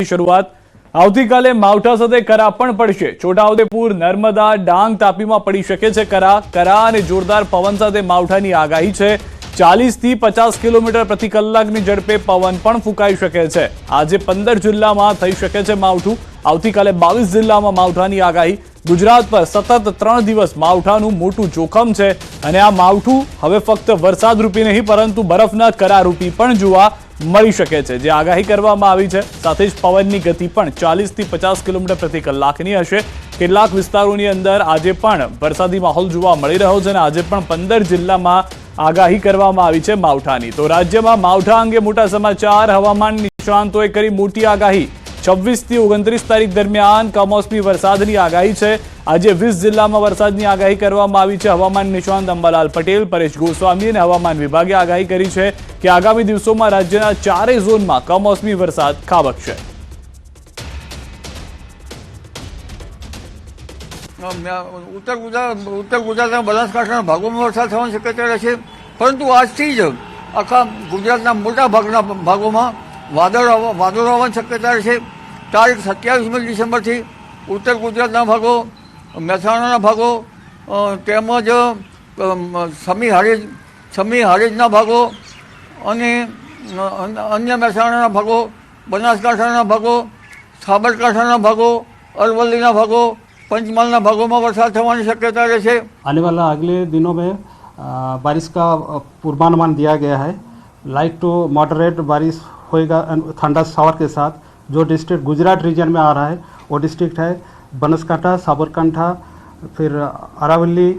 શરૂઆત આવતીકાલે માવઠા સાથે કરા પણ પડશે। છોટાઉદેપુર, નર્મદા, ડાંગ, તાપીમાં પડી શકે છે કરા અને જોરદાર પવન સાથે માવઠાની આગાહી છે। 40 થી 50 કિલોમીટર પ્રતિ કલાકની ઝડપે પવન પણ ફૂંકાઈ શકે છે। આજે 15 જિલ્લામાં થઈ શકે છે માવઠું। આવતીકાલે 22 જિલ્લામાં માવઠાની આગાહી। ગુજરાત પર સતત 3 દિવસ માવઠાનું મોટું જોખમ છે અને આ માવઠું હવે ફક્ત વરસાદ રૂપી નહીં પરંતુ બરફના કરા રૂપી પણ જોવા મળી શકે છે, જે આગાહી કરવામાં આવી છે। સાથે જ પવનની ગતિ પણ 40 થી 50 કિલોમીટર પ્રતિ કલાકની હશે। કેટલાક વિસ્તારોની અંદર આજે પણ વરસાદી માહોલ જોવા મળી રહ્યો છે અને આજે પણ 15 જિલ્લામાં આગાહી કરવામાં આવી છે માવઠાની। તો રાજ્યમાં માવઠા અંગે મોટા સમાચાર। હવામાન નિષ્ણાંતોએ કરી મોટી આગાહી। 26 થી 29 તારીખ દરમિયાન કમોસમી વરસાદની આગાહી છે। આજે 20 જિલ્લામાં વરસાદની આગાહી કરવામાં આવી છે। હવામાન નિષ્ણાંત અંબાલાલ પટેલ, પરેશ ગોસ્વામી અને હવામાન વિભાગે આગાહી કરી છે કે આગામી દિવસોમાં રાજ્યના 4 ઝોનમાં કમોસમી વરસાદ ખાબકશે। ઉત્તર ગુજરાતના બનાસકાંઠાના ભાગોમાં વરસાદ થવાની શક્યતા રહેશે, પરંતુ આજથી જ આખા ગુજરાતના મોટા ભાગના ભાગોમાં વાદળો આવવાની શક્યતા રહેશે। તારીખ 27 ડિસેમ્બરથી ઉત્તર ગુજરાતના ભાગો, મહેસાણાના ભાગો તેમજ સમી હારીજના ભાગો અને અન્ય મહેસાણાના ભાગો, બનાસકાંઠાના ભાગો, સાબરકાંઠાના ભાગો, અરવલ્લીના ભાગો, पंचमहल भागों में वर्षा होने की शक्यता रहશે। आने वाला अगले दिनों में बारिश का पूर्वानुमान दिया गया है। लाइट टू मॉडरेट बारिश होएगा थंडर शावर के साथ। जो डिस्ट्रिक्ट गुजरात रीजन में आ रहा है वो डिस्ट्रिक्ट है बनासकांठा, साबरकांठा, फिर अरावली,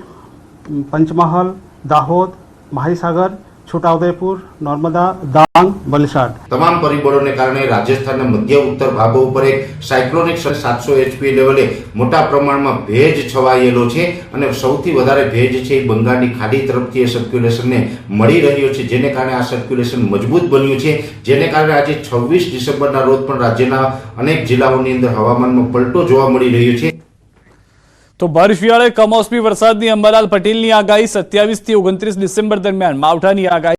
पंचमहल, दाहोद, माहीसागर, छोटाउदेपुर, नर्मदा, डांग, वलसाड। તમામ પરિબળોને કારણે રાજસ્થાનના મધ્ય ઉત્તર ભાગો ઉપર એક સાયક્લોનિક 700 એચપી લેવલે મોટા પ્રમાણમાં ભેજ છવાયેલો છે અને સૌથી વધારે ભેજ છે એ બંગાળની ખાડી તરફથી એ સર્ક્યુલેશનને મળી રહ્યો છે, જેને કારણે આ સર્ક્યુલેશન મજબૂત બન્યું છે, જેને કારણે આજે 26 ડિસેમ્બરના રોજ પણ રાજ્યના અનેક જિલ્લાઓની અંદર હવામાનમાં પલટો જોવા મળી રહ્યો છે। તો ભર શિયાળે કમોસમી વરસાદની અંબાલાલ પટેલની આગાહી। 27 થી 29 ડિસેમ્બર દરમિયાન માવઠાની આગાહી।